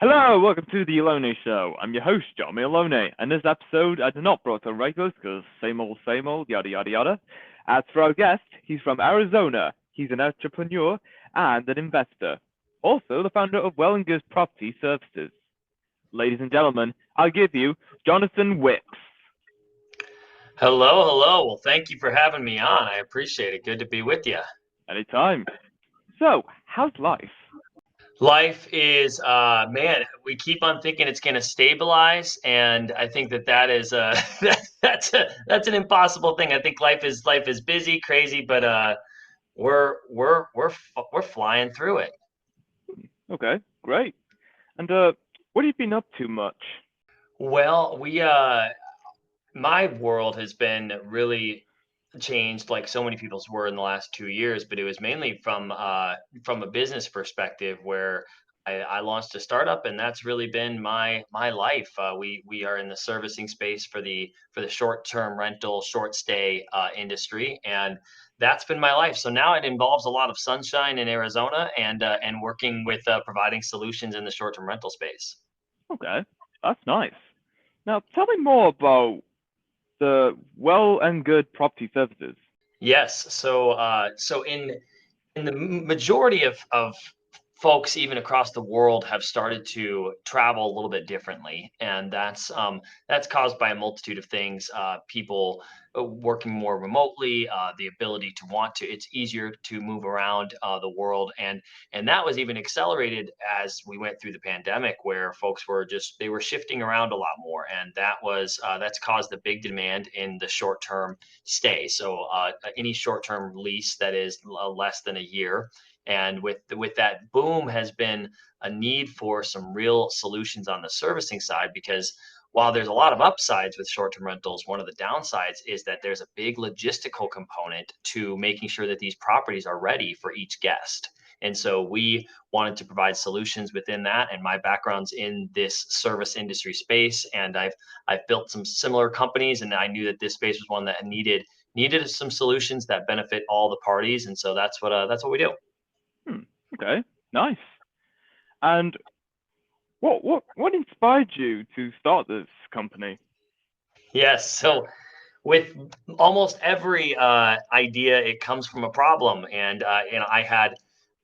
Hello, welcome to the Alone Show. I'm your host, Jeremy Alone, and this episode I did not brought to regulars because same old, yada yada yada. As for our guest, he's from Arizona. He's an entrepreneur and an investor. Also, the founder of Well and Good Property Services. Ladies and gentlemen, I'll give you Jonathan Wicks. Hello. Well, thank you for having me on. I appreciate it. Good to be with you. Anytime. So, how's life? Life is, man, we keep on thinking it's going to stabilize, and I think that is that's an impossible thing. I think life is busy, crazy, but we're flying through it. Okay, great. And what have you been up to much? Well, we my world has been really changed like so many people's were in the last 2 years, but it was mainly from a business perspective where I launched a startup, and that's really been my life. We are in the servicing space for the short term rental, short stay industry, and that's been my life. So now it involves a lot of sunshine in Arizona and working with providing solutions in the short term rental space. Okay, that's nice. Now, tell me more about the Well and Good Property Services. Yes. So in the majority of folks even across the world have started to travel a little bit differently, and that's caused by a multitude of things. People working more remotely, the ability to want to it's easier to move around the world, and that was even accelerated as we went through the pandemic, where folks were just they were shifting around a lot more, and that's caused a big demand in the short term stay. So any short term lease that is less than a year, and with that boom has been a need for some real solutions on the servicing side, because while there's a lot of upsides with short-term rentals, one of the downsides is that there's a big logistical component to making sure that these properties are ready for each guest. And so we wanted to provide solutions within that. And my background's in this service industry space, and I've built some similar companies, and I knew that this space was one that needed some solutions that benefit all the parties. And so that's what we do. Hmm, okay, nice. And what inspired you to start this company? Yes. So with almost every idea, it comes from a problem, and I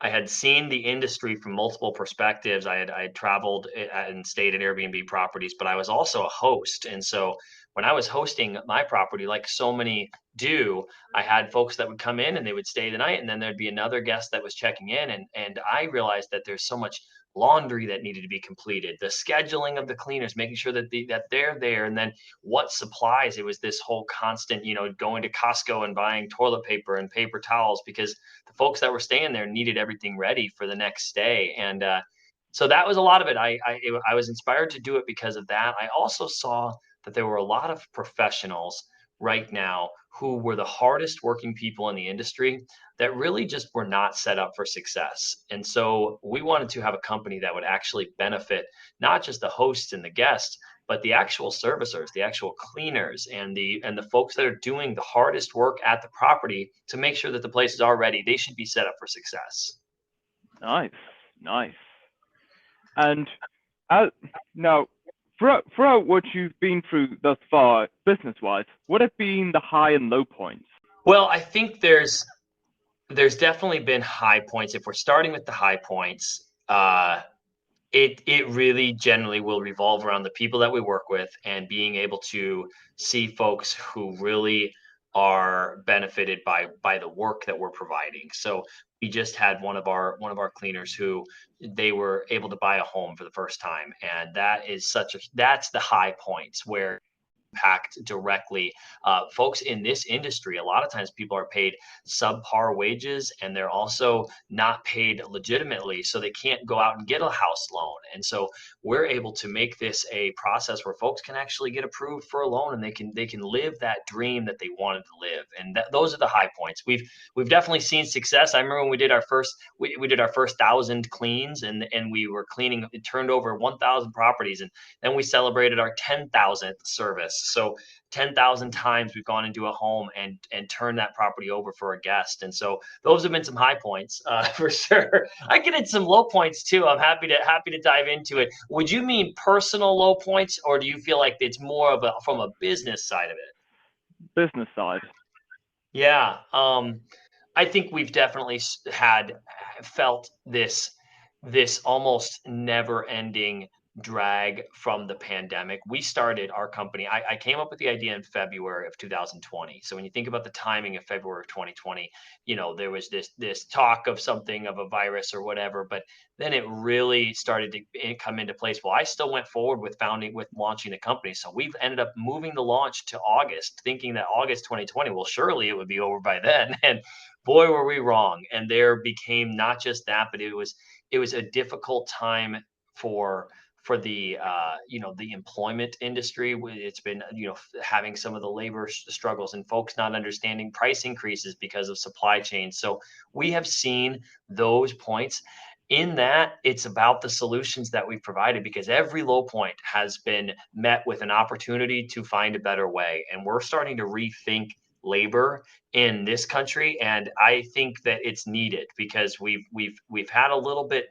had seen the industry from multiple perspectives. I had traveled and stayed at Airbnb properties, but I was also a host, and so when I was hosting my property, like so many do, I had folks that would come in and they would stay the night, and then there'd be another guest that was checking in, and I realized that there's so much laundry that needed to be completed, the scheduling of the cleaners, making sure that they're there, and then what supplies. It was this whole constant, going to Costco and buying toilet paper and paper towels, because the folks that were staying there needed everything ready for the next day. And so that was a lot of it. I was inspired to do it because of that. I also saw that there were a lot of professionals right now who were the hardest working people in the industry that really just were not set up for success. And so we wanted to have a company that would actually benefit not just the hosts and the guests, but the actual servicers, the actual cleaners, and the folks that are doing the hardest work at the property to make sure that the places are ready. They should be set up for success. Nice, nice. And uh, now, throughout what you've been through thus far, business-wise, what have been the high and low points? Well, I think there's definitely been high points. If we're starting with the high points, it really generally will revolve around the people that we work with, and being able to see folks who really are benefited by the work that we're providing. So we just had one of our cleaners who they were able to buy a home for the first time, and that's the high points where impact directly folks in this industry. A lot of times people are paid subpar wages, and they're also not paid legitimately, so they can't go out and get a house loan. And so we're able to make this a process where folks can actually get approved for a loan, and they can live that dream that they wanted to live. And those are the high points. We've definitely seen success. I remember when we did our first 1,000 cleans, and we were cleaning. It turned over 1,000 properties, and then we celebrated our 10,000th service. guests. So 10,000 times we've gone into a home and turned that property over for a guest. And so those have been some high points, for sure. I get in some low points too. I'm happy to dive into it. Would you mean personal low points, or do you feel like it's more of a from a business side of it? Business side. Yeah. I think we've definitely had felt this almost never ending drag from the pandemic. We started our company. I came up with the idea in February of 2020. So when you think about the timing of February of 2020, there was this talk of something of a virus or whatever, but then it really started to come into place. Well, I still went forward with launching the company. So we've ended up moving the launch to August, thinking that August 2020, well, surely it would be over by then. And boy, were we wrong. And there became not just that, but it was a difficult time for the the employment industry. It's been having some of the labor struggles and folks not understanding price increases because of supply chain. So we have seen those points. In that, it's about the solutions that we've provided, because every low point has been met with an opportunity to find a better way, and we're starting to rethink labor in this country. And I think that it's needed, because we've had a little bit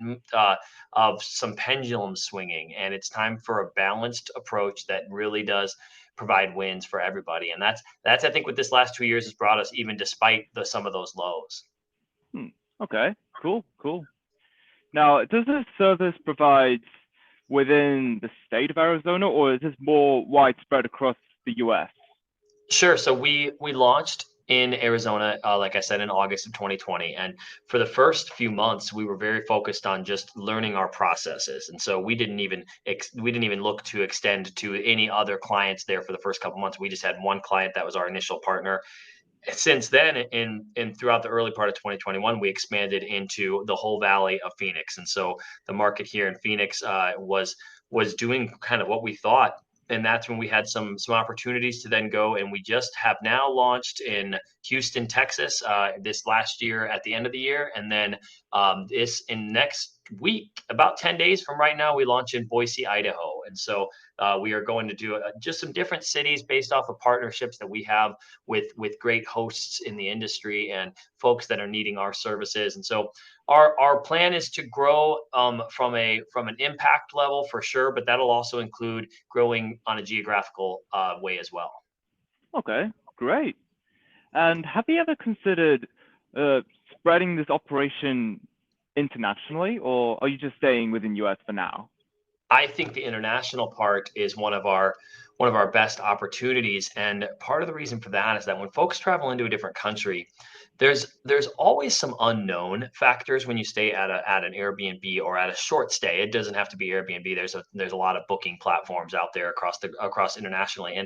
of some pendulum swinging, and it's time for a balanced approach that really does provide wins for everybody. And that's I think what this last 2 years has brought us, even despite some of those lows. Hmm. Okay. Cool. Cool. Now, does this service provide within the state of Arizona, or is this more widespread across the U.S.? Sure. So we launched in Arizona, like I said, in August of 2020, and for the first few months, we were very focused on just learning our processes, and so we didn't even look to extend to any other clients there for the first couple months. We just had one client that was our initial partner. Since then, in throughout the early part of 2021, we expanded into the whole valley of Phoenix, and so the market here in Phoenix was doing kind of what we thought. And that's when we had some opportunities to then go, and we just have now launched in Houston, Texas, this last year at the end of the year, and then this in next week, about 10 days from right now, we launch in Boise, Idaho. And so we are going to do just some different cities based off of partnerships that we have with great hosts in the industry and folks that are needing our services. And so our plan is to grow from an impact level for sure, but that'll also include growing on a geographical way as well. Okay. Great. And have you ever considered uh, spreading this operation internationally, or are you just staying within US for now? I think the international part is one of our best opportunities, and part of the reason for that is that when folks travel into a different country, there's always some unknown factors when you stay at an Airbnb or at a short stay. It doesn't have to be Airbnb. There's a lot of booking platforms out there across internationally,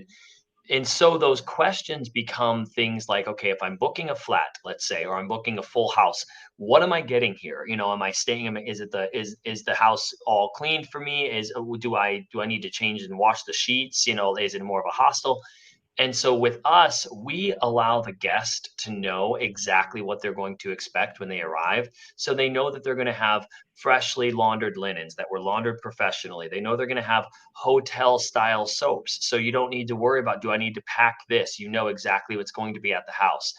and so those questions become things like, okay, if I'm booking a flat, let's say, or I'm booking a full house, what am I getting here? Am I staying? Is the house all clean for me? Do I need to change and wash the sheets? Is it more of a hostel? And so with us, we allow the guest to know exactly what they're going to expect when they arrive. So they know that they're going to have freshly laundered linens that were laundered professionally. They know they're going to have hotel style soaps. So you don't need to worry about, do I need to pack this? You know exactly what's going to be at the house.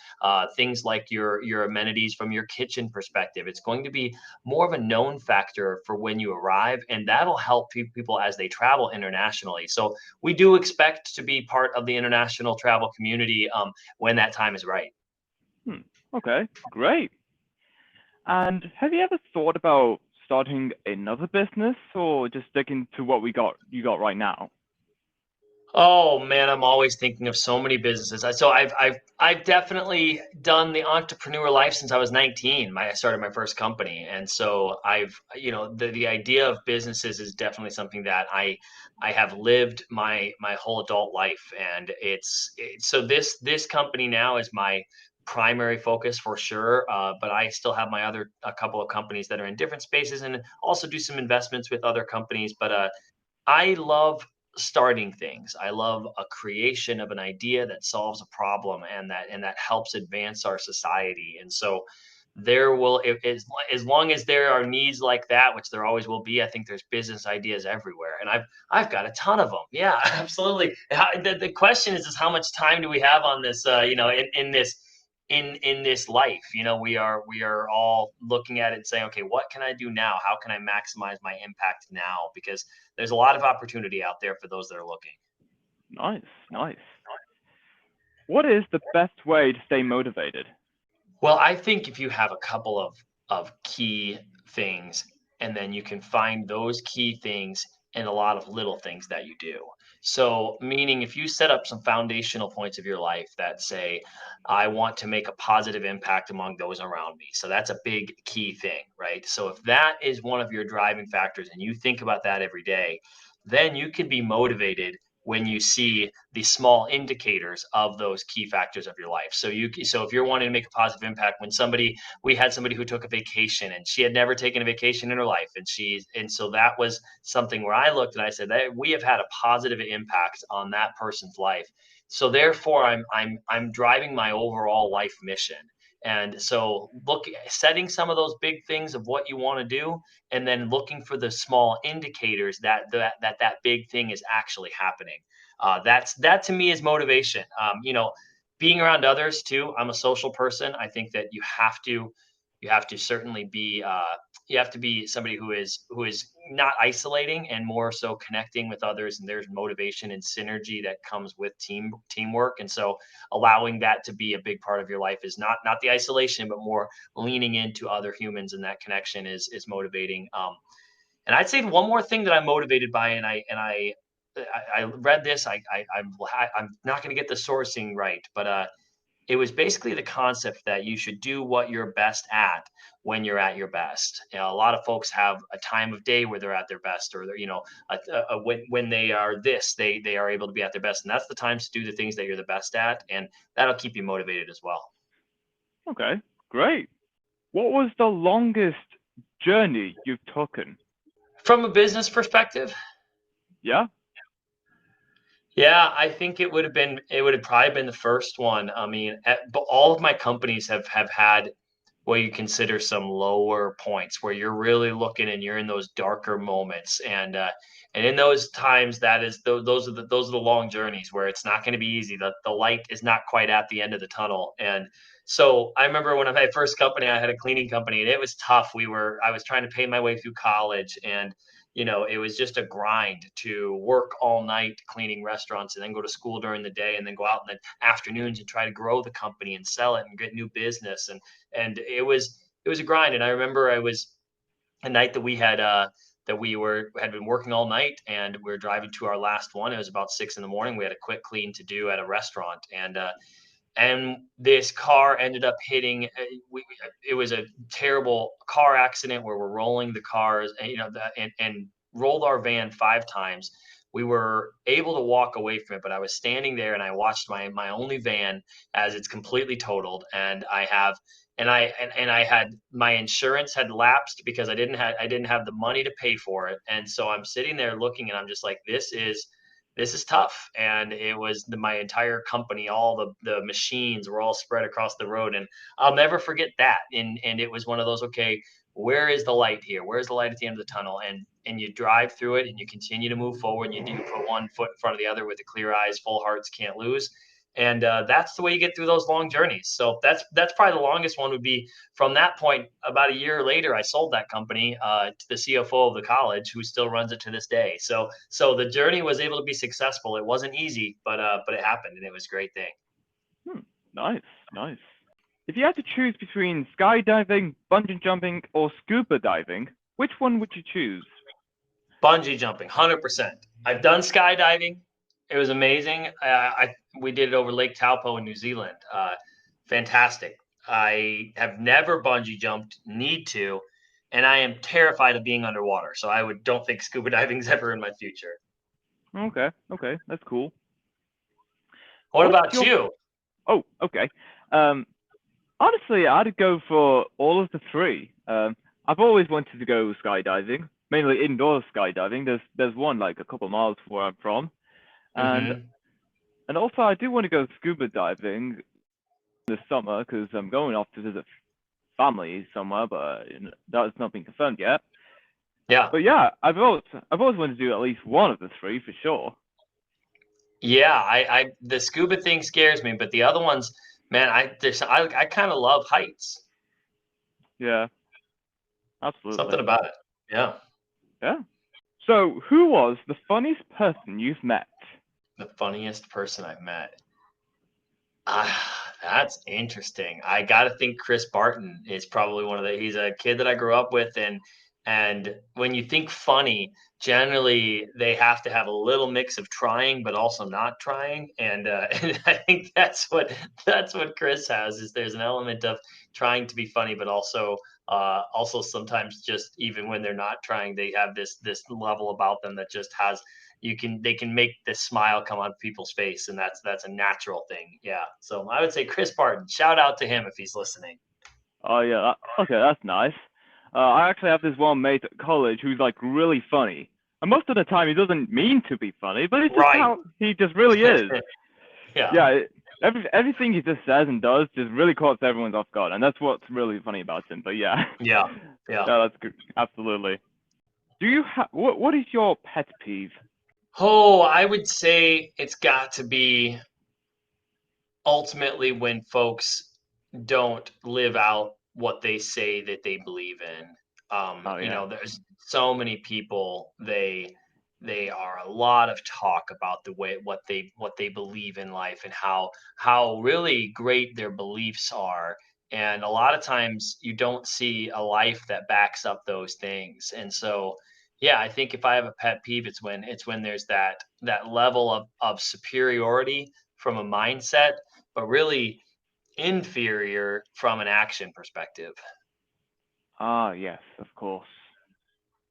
Things like your amenities from your kitchen perspective. It's going to be more of a known factor for when you arrive, and that'll help people as they travel internationally. So we do expect to be part of the international travel community when that time is right. Hmm. Okay. Great. And have you ever thought about starting another business, or just sticking to what you got right now? Oh man, I'm always thinking of so many businesses. So I've definitely done the entrepreneur life since I was 19. I started my first company, and so the idea of businesses is definitely something that I have lived my whole adult life, and so this company now is my primary focus for sure. But I still have my other a couple of companies that are in different spaces, and also do some investments with other companies. But I love starting things. I love a creation of an idea that solves a problem, and that helps advance our society. And so there will, as long as there are needs like that, which there always will be. I think there's business ideas everywhere, and I've got a ton of them. Yeah, absolutely. The question is how much time do we have on this? In this in this life, we are all looking at it and saying, okay, what can I do now? How can I maximize my impact now? Because there's a lot of opportunity out there for those that are looking. Nice, nice. What is the best way to stay motivated? Well, I think if you have a couple of key things, and then you can find those key things in a lot of little things that you do. So, meaning if you set up some foundational points of your life that say, I want to make a positive impact among those around me. So that's a big key thing, right? So if that is one of your driving factors and you think about that every day, then you can be motivated when you see the small indicators of those key factors of your life. So if you're wanting to make a positive impact, we had somebody who took a vacation and she had never taken a vacation in her life, and so that was something where I looked and I said that we have had a positive impact on that person's life. So therefore, I'm driving my overall life mission. And so setting some of those big things of what you want to do, and then looking for the small indicators that big thing is actually happening. That to me is motivation. Being around others too. I'm a social person. I think that you have to certainly be you have to be somebody who is not isolating and more so connecting with others, and there's motivation and synergy that comes with teamwork. And so allowing that to be a big part of your life is not the isolation, but more leaning into other humans, and that connection is motivating. And I'd say one more thing that I'm motivated by, and I read this. I'm not going to get the sourcing right, but it was basically the concept that you should do what you're best at when you're at your best. A lot of folks have a time of day where they're at their best, or when they are they are able to be at their best, and that's the times to do the things that you're the best at, and that'll keep you motivated as well. Okay, great. What was the longest journey you've taken? From a business perspective, Yeah? yeah, I think it would have probably been the first one. I mean, but all of my companies have had what you consider some lower points where you're really looking and you're in those darker moments, and in those times that is those are the long journeys where it's not going to be easy. The light is not quite at the end of the tunnel. And so I remember when I had my first company, I had a cleaning company, and it was tough. I was trying to pay my way through college, and it was just a grind to work all night cleaning restaurants and then go to school during the day and then go out in the afternoons and try to grow the company and sell it and get new business. And it was a grind. And I remember I was a night that had been working all night, and we were driving to our last one. It was about 6 in the morning. We had a quick clean to do at a restaurant, and this car ended up hitting. It was a terrible car accident where we're rolling the cars, and rolled our van 5 times. We were able to walk away from it, but I was standing there and I watched my only van as it's completely totaled, and I had my insurance had lapsed because I didn't have the money to pay for it. And so I'm sitting there looking, and I'm just like, this is tough. And it was my entire company, all the machines were all spread across the road. And I'll never forget that. And it was one of those, okay, where is the light here? Where's the light at the end of the tunnel? And you drive through it and you continue to move forward, and you put one foot in front of the other with the clear eyes, full hearts, can't lose. And that's the way you get through those long journeys. So that's probably the longest one would be from that point. About a year later, I sold that company to the CFO of the college, who still runs it to this day. So the journey was able to be successful. It wasn't easy, but it happened, and it was a great thing. Hmm, nice, nice. If you had to choose between skydiving, bungee jumping, or scuba diving, which one would you choose? Bungee jumping, 100%. I've done skydiving. It was amazing. We did it over Lake Taupo in New Zealand. Fantastic. I have never bungee jumped, need to, and I am terrified of being underwater. So I would don't think scuba diving's ever in my future. Okay, okay, that's cool. What What's about your you? Oh, okay. Um, Honestly, I'd go for all of the three. I've always wanted to go skydiving, mainly indoor skydiving. There's one like a couple miles from where I'm from, and Hmm. and also I do want to go scuba diving this summer because I'm going off to visit family somewhere, but that's not been confirmed yet. Yeah. But yeah, I've always wanted to do at least one of the three for sure. Yeah, I the scuba thing scares me, but the other ones, man, I kind of love heights. Yeah, Something absolutely. about it. Yeah. Yeah. So, who was the funniest person you've met? The funniest person I've met. That's interesting. I got to think Chris Barton is probably one of the. He's a kid that I grew up with, and when you think funny, generally they have to have a little mix of trying but also not trying, and and I think that's what Chris has. Is there's an element of trying to be funny, but also sometimes just even when they're not trying, they have this level about them that just has they can make this smile come on people's face, and that's a natural thing. Yeah, so I would say Chris Barton. Shout out to him if he's listening. Oh yeah, okay, that's nice. I actually have this one mate at college who's like really funny, and most of the time he doesn't mean to be funny, but it's just Right. how he just really is. Yeah. Yeah, everything he just says and does just really caught everyone's off guard, and that's what's really funny about him. But yeah, Yeah. Yeah. yeah, that's good. Absolutely. Do you have what is your pet peeve? Oh, I would say it's got to be ultimately when folks don't live out what they say that they believe in. Oh yeah. There's so many people, they are a lot of talk about the way what they believe in life, and how really great their beliefs are. And a lot of times you don't see a life that backs up those things. And so yeah, I think if I have a pet peeve, it's when there's that level of superiority from a mindset, but really inferior from an action perspective. Ah yes, of course.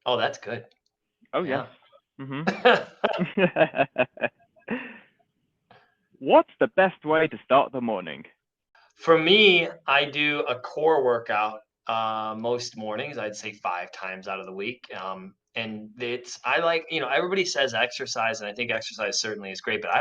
Oh, that's good. Oh yes. Yeah. Mhm. What's the best way to start the morning? For me, I do a core workout most mornings. I'd say 5 times out of the week. And it's I like everybody says exercise, and I think exercise certainly is great, but I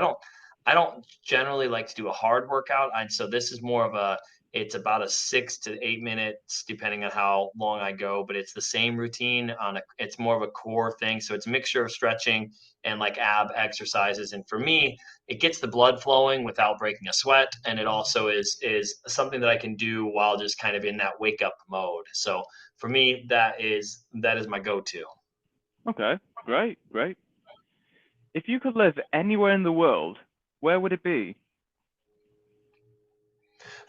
don't generally like to do a hard workout. And so this is more of a it's about a 6 to 8 minutes, depending on how long I go, but it's the same routine it's more of a core thing. So it's a mixture of stretching and like ab exercises. And for me, it gets the blood flowing without breaking a sweat, and it also is something that I can do while just kind of in that wake up mode. So for me, that is my go-to. Okay, great, great. If you could live anywhere in the world, where would it be?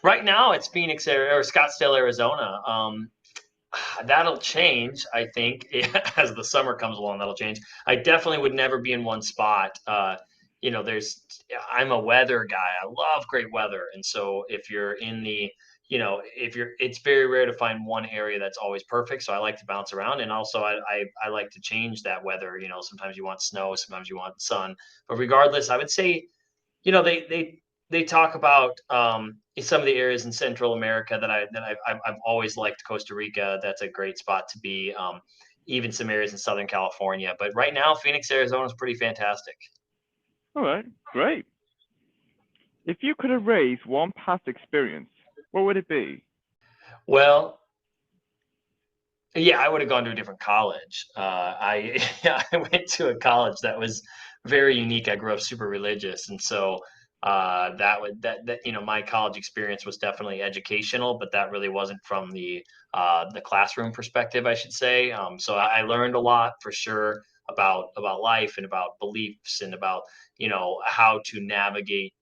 Right now it's Phoenix or Scottsdale, Arizona. That'll change, I think, as the summer comes along. That'll change. I definitely would never be in one spot. There's I'm a weather guy. I love great weather, and so if you're in the if you're it's very rare to find one area that's always perfect. So I like to bounce around, and also I like to change that weather. Sometimes you want snow, sometimes you want sun, but regardless, I would say they talk about some of the areas in Central America I've always liked. Costa Rica, that's a great spot to be. Even some areas in Southern California, but right now Phoenix, Arizona is pretty fantastic. All right, great. If you could erase one past experience, what would it be? Well, yeah, I would have gone to a different college. I yeah, I went to a college that was very unique. I grew up super religious, and so that would that my college experience was definitely educational, but that really wasn't from the classroom perspective, I should say. So I learned a lot for sure about life and about beliefs and about how to navigate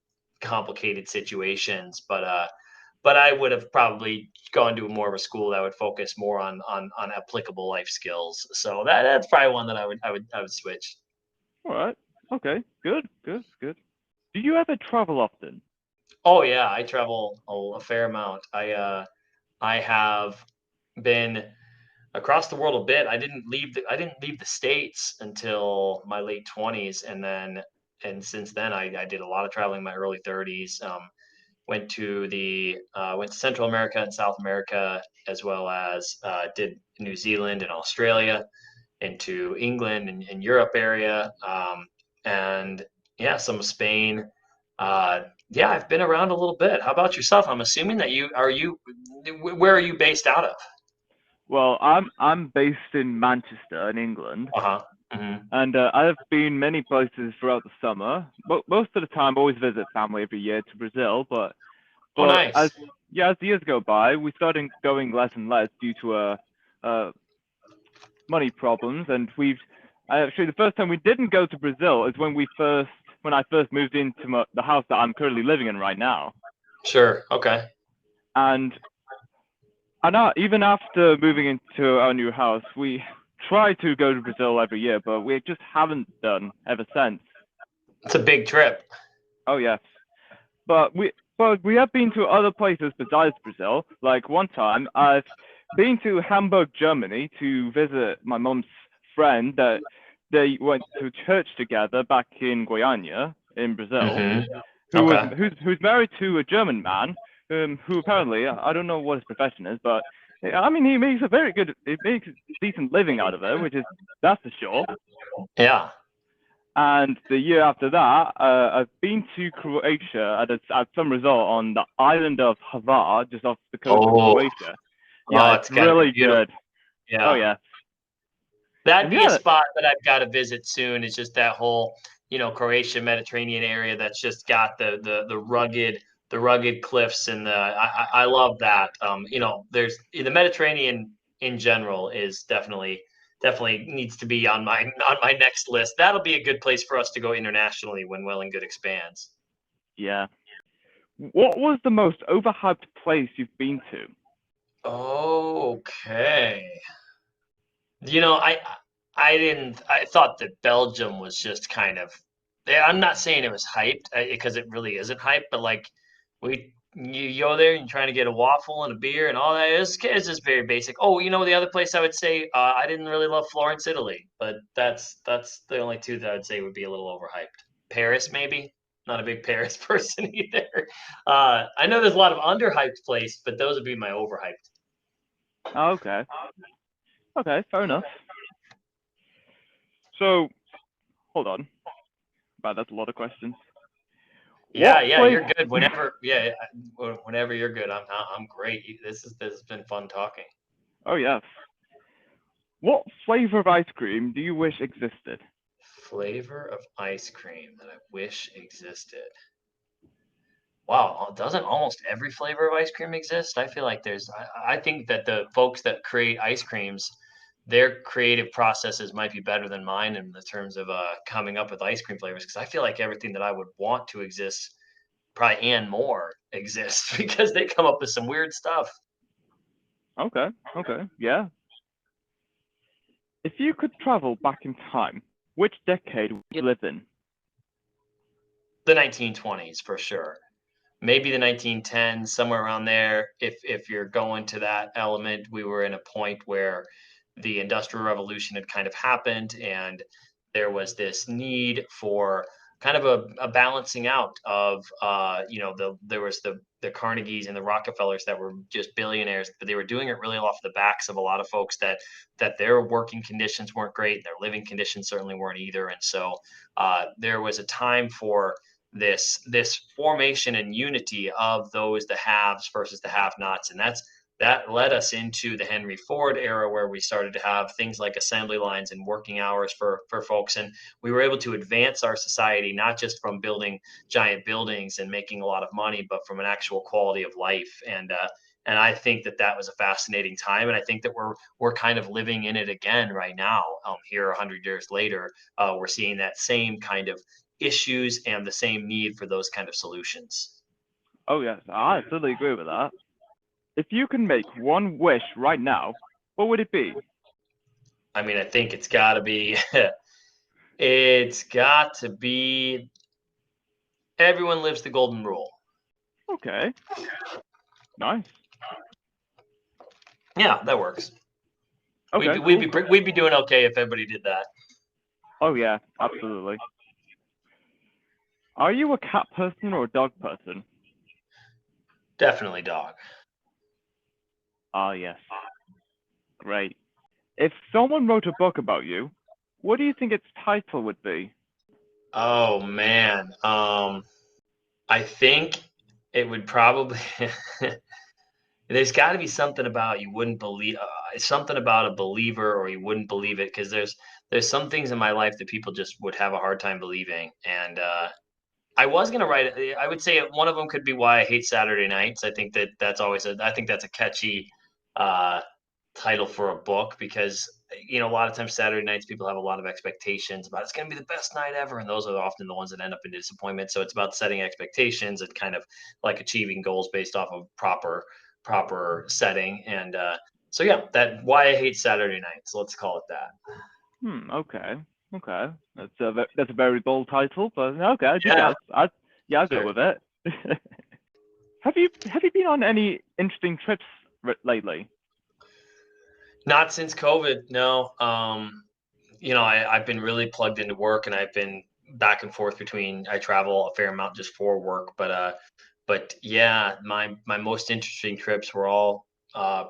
complicated situations. But I would have probably gone to more of a school that would focus more on applicable life skills. So that's probably one that I would switch. All right, okay, good, good, good. Do you ever travel often? Oh yeah, I travel a fair amount. I have been across the world a bit. I didn't leave the states until my late 20s, and since then I did a lot of traveling in my early 30s. Went to Central America and South America, as well as did New Zealand and Australia, into England and Europe area, and yeah, some of Spain. Yeah, I've been around a little bit. How about yourself? I'm assuming that where are you based out of? Well, I'm based in Manchester, in England, Uh-huh. Hmm. and I've been many places throughout the summer. Most of the time, I always visit family every year to Brazil, Oh, but as nice. yeah, as the years go by, we started going less and less due to money problems, and we've actually the first time we didn't go to Brazil is when I first moved into the house that I'm currently living in right now, Sure. Okay. and even after moving into our new house, we try to go to Brazil every year, but we just haven't done ever since. It's a big trip. Oh yes, but we have been to other places besides Brazil. Like one time, I've been to Hamburg, Germany, to visit my mom's friend that they went to church together back in Goiânia in Brazil, Hmm. Okay. who's married to a German man, who apparently I don't know what his profession is, but I mean he makes a decent living out of it, which is that's for sure. Yeah. And the year after that, I've been to Croatia at some resort on the island of Hvar, just off the coast of Oh, Croatia. Yeah, oh, it's it's got to be really beautiful. good. Oh Yeah. yeah, That'd and be a yeah, spot that I've got to visit soon. Is just that whole, Croatia Mediterranean area that's just got the rugged cliffs and I love that. There's the Mediterranean in general is definitely needs to be on my on my next list. That'll be a good place for us to go internationally when Well and Good expands. yeah. What was the most overhyped place you've been to? Okay. You know, I didn't. I thought that Belgium was just kind of. Yeah, I'm not saying it was hyped because it really isn't hyped, but like you go there and you're trying to get a waffle and a beer and all that. It's just very basic. Oh, the other place I would say I didn't really love Florence, Italy, but that's the only two that I would say would be a little overhyped. Paris, maybe. Not a big Paris person either. I know there's a lot of underhyped places, but those would be my overhyped. Oh, okay, okay, fair enough. So hold on, wow, that's a lot of questions. Yeah, What yeah, place? you're good. Whenever, yeah, whenever you're good, I'm great. This has been fun talking. Oh yes. What flavor of ice cream do you wish existed? Flavor of ice cream that I wish existed. Wow, doesn't almost every flavor of ice cream exist? I feel like I think that the folks that create ice creams, their creative processes might be better than mine in the terms of coming up with ice cream flavors. Because I feel like everything that I would want to exist, probably and more, exists because they come up with some weird stuff. Okay, okay, yeah. If you could travel back in time, which decade would you live in? The 1920s for sure. Maybe the 1910s, somewhere around there. If you're going to that element, we were in a point where the Industrial Revolution had kind of happened, and there was this need for kind of a balancing out of there was the Carnegies and the Rockefellers that were just billionaires, but they were doing it really off the backs of a lot of folks that their working conditions weren't great, their living conditions certainly weren't either, and so there was a time for this formation and unity of those the haves versus the have-nots, and that led us into the Henry Ford era, where we started to have things like assembly lines and working hours for folks, and we were able to advance our society not just from building giant buildings and making a lot of money, but from an actual quality of life. And I think that that was a fascinating time, and I think that we're kind of living in it again right now. Here, 100 years later, we're seeing that same kind of issues and the same need for those kind of solutions. Oh yes, I totally agree with that. If you can make one wish right now, what would it be? I mean, I think it's got to be it's got to be everyone lives the golden rule. Okay, nice. Yeah, that works. Okay, cool. We'd be doing okay if everybody did that. Oh yeah, absolutely. Are you a cat person or a dog person? Definitely dog. Ah yes, great. If someone wrote a book about you, what do you think its title would be? Oh man. I think it would probably there's got to be something about you wouldn't believe something about a believer or you wouldn't believe it because there's some things in my life that people just would have a hard time believing and I was gonna write it. I would say one of them could be why I hate Saturday nights. I think I think that's a catchy uh, title for a book because a lot of times Saturday nights people have a lot of expectations about it's going to be the best night ever, and those are often the ones that end up in disappointment. So it's about setting expectations and kind of like achieving goals based off of proper setting. And so yeah, that why I hate Saturday nights. Let's call it that. Okay. Okay. That's a very bold title, but okay, good Yeah, guess. I'll go sure. with it. Have you been on any interesting trips lately? Not since COVID, no. I've been really plugged into work and I've been back and forth between I travel a fair amount just for work, but yeah, my most interesting trips were all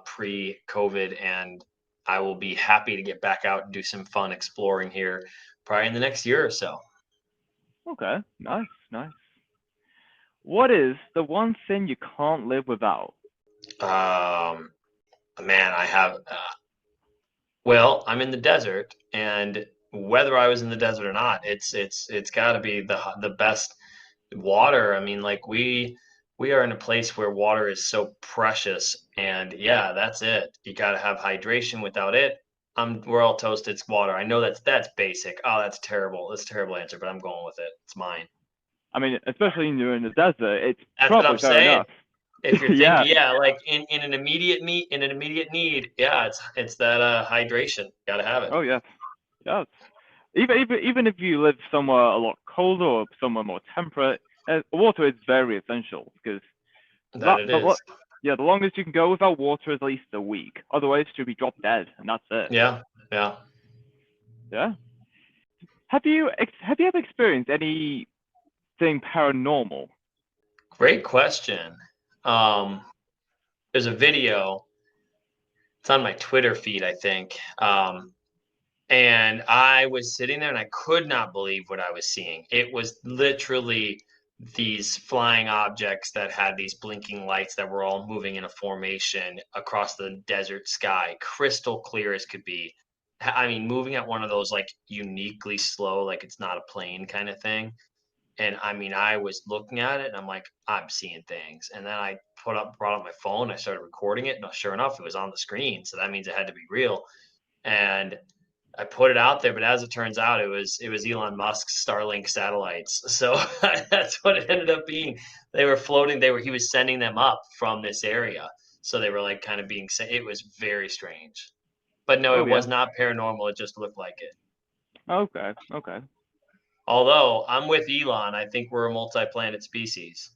pre-COVID and I will be happy to get back out and do some fun exploring here probably in the next year or so. Okay, nice, nice. What is the one thing you can't live without? Um, man, I have well, I'm in the desert, and whether I was in the desert or not, it's got to be the best water. I mean, like we are in a place where water is so precious, and yeah, that's it. You got to have hydration. Without it, we're all toast. It's water. I know that's basic. Oh, that's terrible. That's a terrible answer, but I'm going with it. It's mine. I mean, especially when you're in the desert, it's That's what probably I'm fair saying. enough. If you're Yeah. thinking, yeah, like in an immediate need, yeah, it's that hydration. Got to have it. Oh yeah. Yes. Even if you live somewhere a lot colder or somewhere more temperate, water is very essential because That it is. yeah, the longest you can go without water is at least a week. Otherwise, you'll be drop dead, and that's it. Yeah, yeah. Yeah. Have you ever experienced anything paranormal? Great question. Um, there's a video. It's on my Twitter feed, I think. And I was sitting there and I could not believe what I was seeing. It was literally these flying objects that had these blinking lights that were all moving in a formation across the desert sky, crystal clear as could be. I mean, moving at one of those like uniquely slow, like it's not a plane kind of thing. And I mean, I was looking at it and I'm like, I'm seeing things. And then I brought up my phone, I started recording it, and sure enough, it was on the screen. So that means it had to be real. And I put it out there, but as it turns out, it was Elon Musk's Starlink satellites. So that's what it ended up being. They were floating. He was sending them up from this area. So they were like kind of being sent. It was very strange. But no, Oh it yeah. was not paranormal. It just looked like it. Okay. Okay. Although I'm with Elon, I think we're a multi-planet species.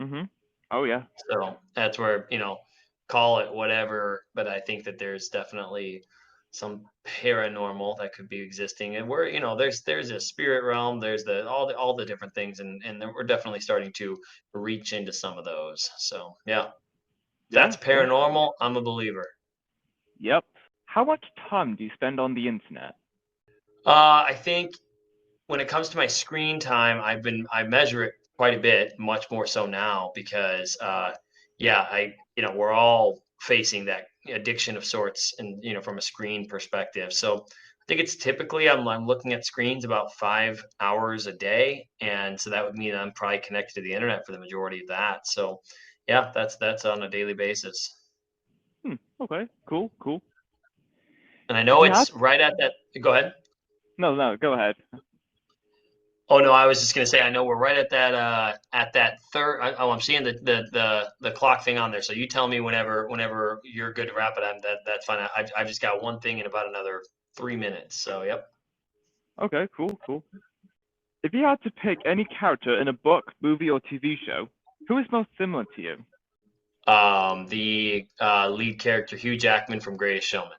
Mhm. Oh yeah. So that's where, call it whatever, but I think that there's definitely some paranormal that could be existing. And there's a spirit realm, there's all the different things and then we're definitely starting to reach into some of those. So yeah, if Yeah. that's Yeah. paranormal, I'm a believer. Yep. How much time do you spend on the internet? I think when it comes to my screen time, I measure it quite a bit, much more so now because yeah, we're all facing that addiction of sorts and from a screen perspective. So I think it's typically I'm looking at screens about 5 hours a day. And so that would mean I'm probably connected to the internet for the majority of that. So yeah, that's on a daily basis. Okay. Cool. Cool. And I If know you had it's right at that. Go ahead. no, go ahead. Oh no, I was just gonna say I know we're right at that third. Oh, I'm seeing the clock thing on there. So you tell me whenever you're good to wrap it. That's fine. I've just got one thing in about another 3 minutes. So yep. Okay. Cool. Cool. If you had to pick any character in a book, movie, or TV show, who is most similar to you? The lead character Hugh Jackman from Greatest Showman.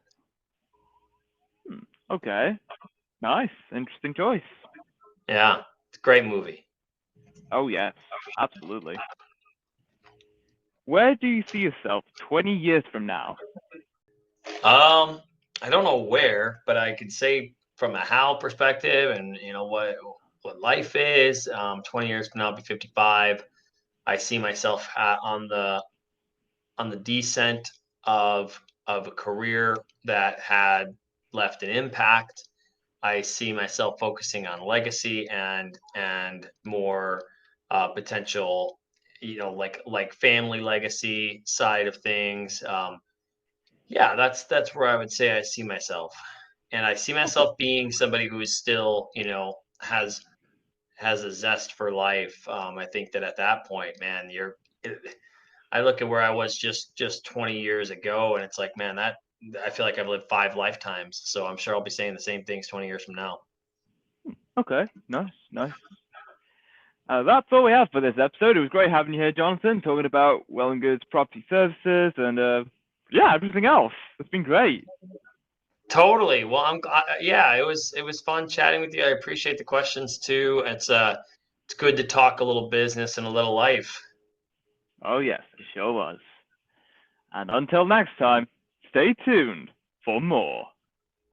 Hmm. Okay. Nice. Interesting choice. Yeah, it's a great movie. Oh yes. Absolutely. Where do you see yourself 20 years from now? I don't know where, but I could say from a how perspective, and what life is. 20 years from now, I'll be 55. I see myself on the descent of a career that had left an impact. I see myself focusing on legacy and more potential, like family legacy side of things. Yeah, that's where I would say I see myself, and I see Okay. myself being somebody who is still, has a zest for life. I think that at that point, man, I look at where I was just 20 years ago, and it's like, man, that I feel like I've lived 5 lifetimes. So I'm sure I'll be saying the same things 20 years from now. Okay. Nice. Nice. That's all we have for this episode. It was great having you here, Jonathan, talking about Well and Good's property services and yeah, everything else. It's been great. Totally. Well, yeah, it was fun chatting with you. I appreciate the questions too. It's good to talk a little business and a little life. Oh yes, it sure was. And until next time, stay tuned for more.